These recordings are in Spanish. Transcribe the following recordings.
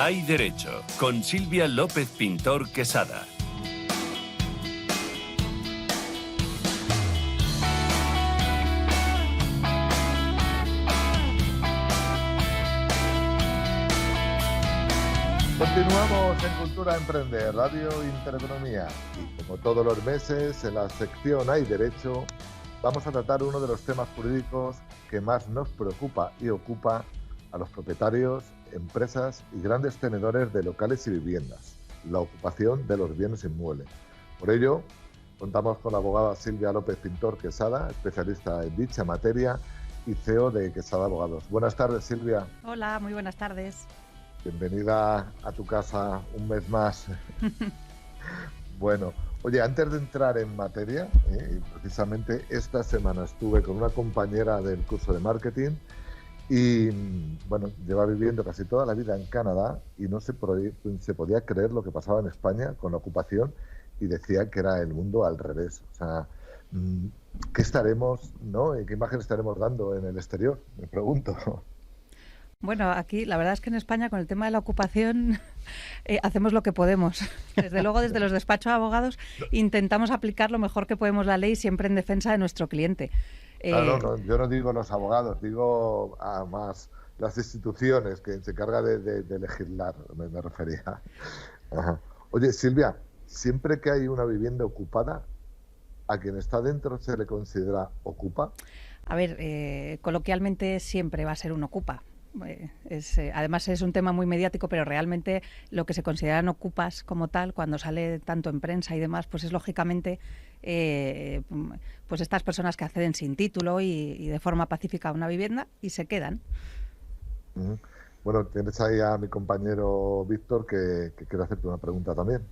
Hay Derecho, con Silvia López Pintor Quesada. Continuamos en Cultura Emprender, Radio Intereconomía. Y como todos los meses, en la sección Hay Derecho, vamos a tratar uno de los temas jurídicos que más nos preocupa y ocupa a los propietarios, empresas y grandes tenedores de locales y viviendas, la ocupación de los bienes inmuebles. Por ello, contamos con la abogada Silvia López Pintor Quesada, especialista en dicha materia y CEO de Quesada Abogados. Buenas tardes, Silvia. Hola, muy buenas tardes. Bienvenida a tu casa un mes más. Bueno, oye, antes de entrar en materia, precisamente esta semana estuve con una compañera del curso de marketing y, bueno, lleva viviendo casi toda la vida en Canadá y no se podía creer lo que pasaba en España con la ocupación y decía que era el mundo al revés. O sea, ¿qué estaremos, no? ¿Qué imagen estaremos dando en el exterior? Me pregunto. Bueno, aquí la verdad es que en España con el tema de la ocupación hacemos lo que podemos. Desde luego, desde los despachos de abogados intentamos aplicar lo mejor que podemos la ley siempre en defensa de nuestro cliente. No, yo no digo los abogados, digo más las instituciones que se encargan de legislar, me refería. Ajá. Oye, Silvia, siempre que hay una vivienda ocupada, ¿a quien está dentro se le considera ocupa? A ver, coloquialmente siempre va a ser un ocupa. Además es un tema muy mediático, pero realmente lo que se consideran ocupas como tal, cuando sale tanto en prensa y demás, pues es lógicamente pues estas personas que acceden sin título y de forma pacífica a una vivienda y se quedan. Bueno, tienes ahí a mi compañero Víctor que quiere hacerte una pregunta también.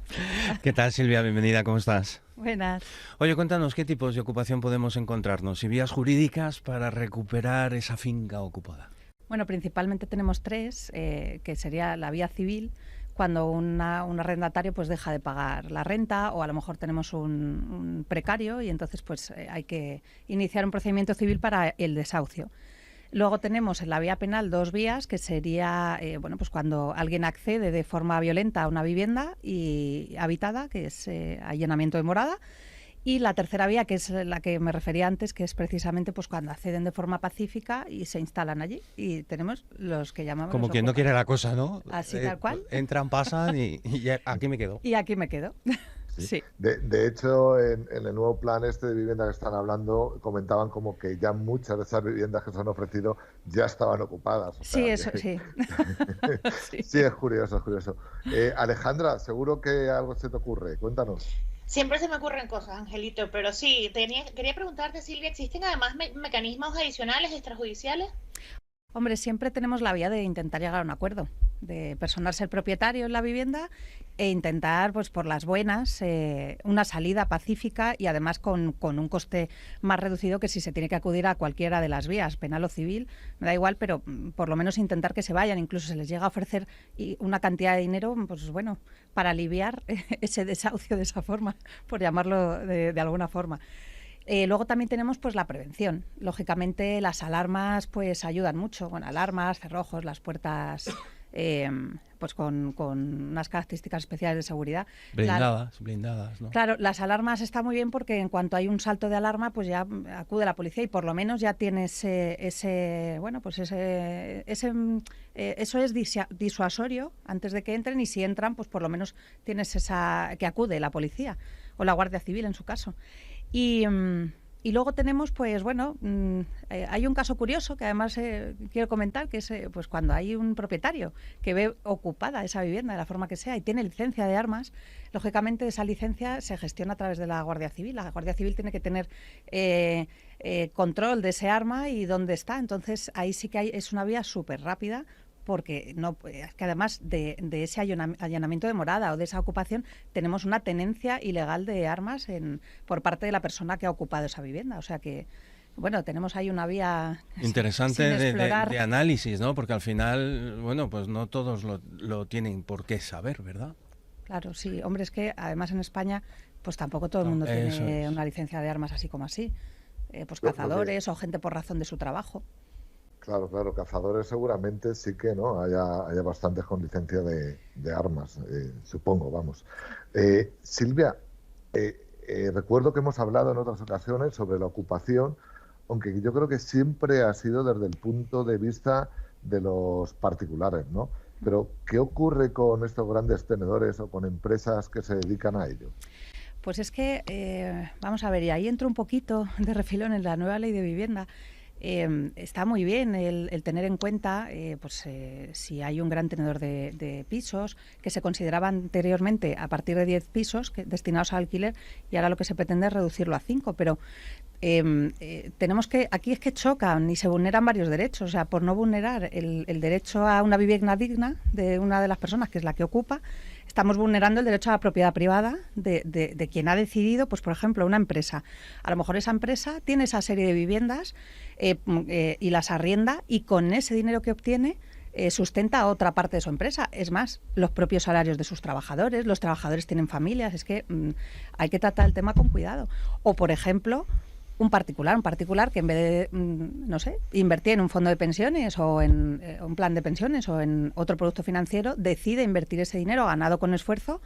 ¿Qué tal, Silvia? Bienvenida, ¿cómo estás? Buenas. Oye, cuéntanos qué tipos de ocupación podemos encontrarnos y vías jurídicas para recuperar esa finca ocupada. Bueno, principalmente tenemos tres, que sería la vía civil, cuando un arrendatario pues deja de pagar la renta o a lo mejor tenemos un precario y entonces pues hay que iniciar un procedimiento civil para el desahucio. Luego tenemos en la vía penal dos vías, que sería pues cuando alguien accede de forma violenta a una vivienda habitada, que es allanamiento de morada. Y la tercera vía, que es la que me refería antes, que es precisamente pues cuando acceden de forma pacífica y se instalan allí. Y tenemos los que llamamos... Como quien no quiere la cosa, ¿no? Así tal cual. Entran, pasan y aquí me quedo. Y aquí me quedo. Sí. De hecho, en el nuevo plan de vivienda que están hablando, comentaban como que ya muchas de esas viviendas que se han ofrecido ya estaban ocupadas. O sea, sí, eso, sí. Sí, es curioso, es curioso. Alejandra, seguro que algo se te ocurre. Cuéntanos. Siempre se me ocurren cosas, Angelito, pero sí, quería preguntarte, Silvia, ¿existen además mecanismos adicionales extrajudiciales? Hombre, siempre tenemos la vía de intentar llegar a un acuerdo, de personarse el propietario en la vivienda e intentar, pues por las buenas, una salida pacífica y además con un coste más reducido que si se tiene que acudir a cualquiera de las vías, penal o civil, me da igual, pero por lo menos intentar que se vayan, incluso se les llega a ofrecer una cantidad de dinero, pues bueno, para aliviar ese desahucio de esa forma, por llamarlo de alguna forma. Luego también tenemos pues la prevención. Lógicamente las alarmas pues ayudan mucho, con alarmas, cerrojos, las puertas pues con unas características especiales de seguridad. Blindadas, ¿no? Claro, las alarmas está muy bien porque en cuanto hay un salto de alarma pues ya acude la policía y por lo menos ya tienes eso es disuasorio antes de que entren y si entran pues por lo menos tienes que acude la policía o la Guardia Civil en su caso. Y luego tenemos, pues bueno, hay un caso curioso que además quiero comentar, que es pues cuando hay un propietario que ve ocupada esa vivienda de la forma que sea y tiene licencia de armas, lógicamente esa licencia se gestiona a través de la Guardia Civil. La Guardia Civil tiene que tener control de ese arma y dónde está. Entonces ahí sí que es una vía súper rápida, porque es que además de ese allanamiento de morada o de esa ocupación tenemos una tenencia ilegal de armas por parte de la persona que ha ocupado esa vivienda. O sea que, bueno, tenemos ahí una vía interesante de análisis, ¿no? Porque al final, bueno, pues no todos lo tienen por qué saber, ¿verdad? Claro, sí. Hombre, es que además en España pues tampoco todo el mundo tiene una licencia de armas así como así. Pues cazadores o gente por razón de su trabajo. Claro, claro, cazadores seguramente sí que no haya bastantes con licencia de armas, supongo, vamos. Silvia, recuerdo que hemos hablado en otras ocasiones sobre la ocupación, aunque yo creo que siempre ha sido desde el punto de vista de los particulares, ¿no? Pero, ¿qué ocurre con estos grandes tenedores o con empresas que se dedican a ello? Pues es que, vamos a ver, y ahí entro un poquito de refilón en la nueva ley de vivienda. Está muy bien el tener en cuenta si hay un gran tenedor de pisos que se consideraba anteriormente a partir de 10 pisos destinados al alquiler, y ahora lo que se pretende es reducirlo a 5, pero tenemos que, aquí es que chocan y se vulneran varios derechos. O sea, por no vulnerar el derecho a una vivienda digna de una de las personas, que es la que ocupa, estamos vulnerando el derecho a la propiedad privada de quien ha decidido, pues por ejemplo, una empresa. A lo mejor esa empresa tiene esa serie de viviendas y las arrienda, y con ese dinero que obtiene sustenta a otra parte de su empresa. Es más, los propios salarios de sus trabajadores, los trabajadores tienen familias, es que hay que tratar el tema con cuidado. O, por ejemplo, un particular que en vez de, no sé, invertir en un fondo de pensiones o en un plan de pensiones o en otro producto financiero, decide invertir ese dinero ganado con esfuerzo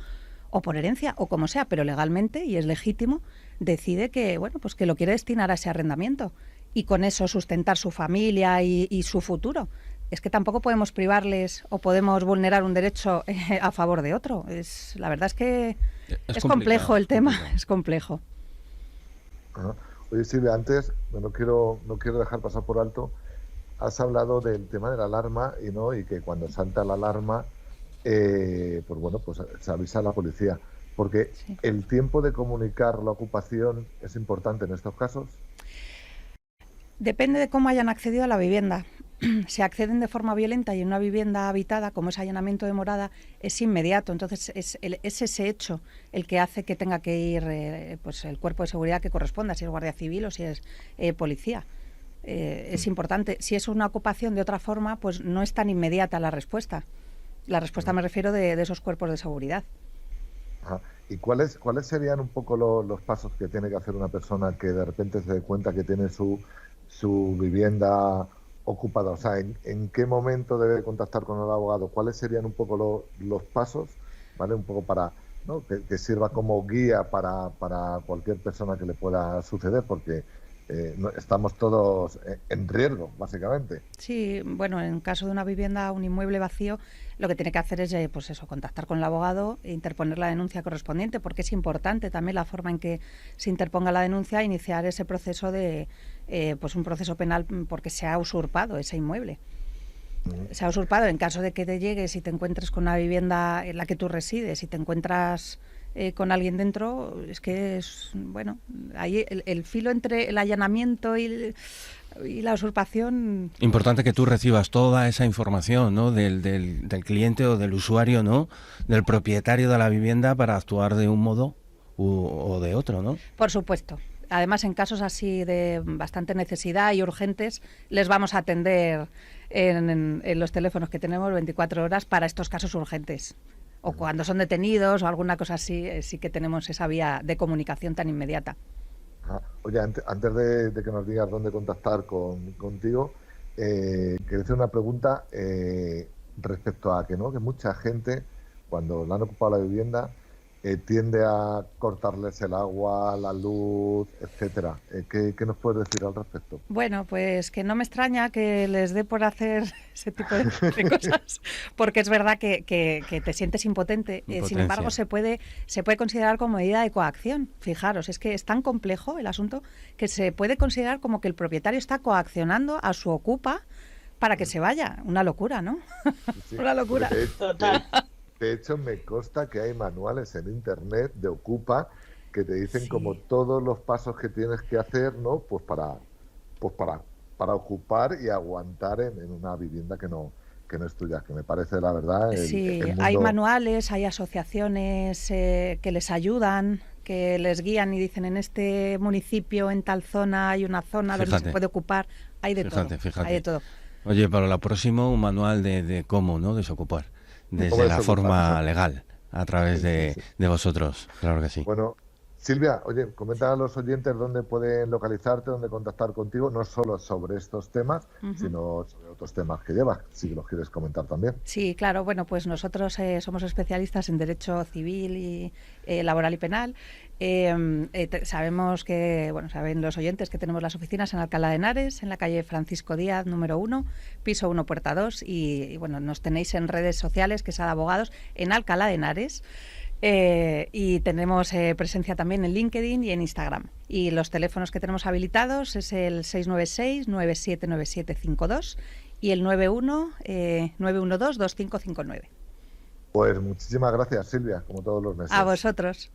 o por herencia o como sea, pero legalmente, y es legítimo, decide que, bueno, pues que lo quiere destinar a ese arrendamiento y con eso sustentar su familia y su futuro. Es que tampoco podemos privarles o podemos vulnerar un derecho a favor de otro. La verdad es que es complejo el tema, es complejo. Ajá. Oye, Silvia, antes no quiero dejar pasar por alto, has hablado del tema de la alarma y que cuando salta la alarma, pues bueno, pues se avisa a la policía, porque Sí. el tiempo de comunicar la ocupación es importante en estos casos. Depende de cómo hayan accedido a la vivienda. Si acceden de forma violenta y en una vivienda habitada, como es allanamiento de morada, es inmediato. Entonces es ese hecho el que hace que tenga que ir pues el cuerpo de seguridad que corresponda, si es guardia civil o si es policía. Es importante. Si es una ocupación de otra forma, pues no es tan inmediata la respuesta. La respuesta me refiero de esos cuerpos de seguridad. Ajá. ¿Y cuáles serían un poco los pasos que tiene que hacer una persona que de repente se dé cuenta que tiene su vivienda ocupada? O sea, ¿en qué momento debe contactar con el abogado? ¿Cuáles serían un poco los pasos, ¿vale? Un poco para, ¿no? que sirva como guía para cualquier persona que le pueda suceder, porque estamos todos en riesgo, básicamente. Sí, bueno, en caso de una vivienda, un inmueble vacío, lo que tiene que hacer es pues eso, contactar con el abogado e interponer la denuncia correspondiente, porque es importante también la forma en que se interponga la denuncia e iniciar ese proceso pues un proceso penal, porque se ha usurpado ese inmueble. Se ha usurpado. En caso de que te llegues y te encuentres con una vivienda en la que tú resides y te encuentras con alguien dentro, es que es, bueno, ahí el filo entre el allanamiento y la usurpación. Importante que tú recibas toda esa información, ¿no? del cliente o del usuario, ¿no? Del propietario de la vivienda, para actuar de un modo o de otro, ¿no? Por supuesto. Además, en casos así de bastante necesidad y urgentes, les vamos a atender en los teléfonos que tenemos 24 horas para estos casos urgentes. O cuando son detenidos o alguna cosa así, sí que tenemos esa vía de comunicación tan inmediata. Oye, antes de que nos digas dónde contactar contigo, quería hacer una pregunta respecto a que mucha gente, cuando le han ocupado la vivienda, tiende a cortarles el agua, la luz, etcétera. ¿Qué nos puedes decir al respecto? Bueno, pues que no me extraña que les dé por hacer ese tipo de cosas, porque es verdad que te sientes impotente. Sin embargo, se puede considerar como medida de coacción. Fijaros, es que es tan complejo el asunto que se puede considerar como que el propietario está coaccionando a su ocupa para que se vaya. Una locura, ¿no? Sí, Una locura. Total. De hecho, me consta que hay manuales en internet de Ocupa que te dicen Sí. como todos los pasos que tienes que hacer, ¿no? Pues para ocupar y aguantar en una vivienda que no es tuya, que me parece, la verdad, Sí, el mundo... hay manuales, hay asociaciones que les ayudan, que les guían y dicen en este municipio, en tal zona, hay una zona donde se puede ocupar. Hay de todo. Hay de todo. Oye, para la próxima, un manual de cómo, ¿no? Desocupar. Desde ¿Cómo la desocupar? forma legal, a través Sí. de vosotros, claro que sí. Bueno, Silvia, oye, comenta a los oyentes dónde pueden localizarte, dónde contactar contigo, no solo sobre estos temas, sino sobre otros temas que llevas, si los quieres comentar también. Sí, claro. Bueno, pues nosotros somos especialistas en derecho civil y laboral y penal. Sabemos que, bueno, saben los oyentes que tenemos las oficinas en Alcalá de Henares, en la calle Francisco Díaz, número 1, piso 1, puerta 2. Y bueno, nos tenéis en redes sociales, que es Abogados, en Alcalá de Henares. Y tenemos presencia también en LinkedIn y en Instagram. Y los teléfonos que tenemos habilitados es el 696-979752 y el 912-2559. Pues muchísimas gracias, Silvia, como todos los meses. A vosotros.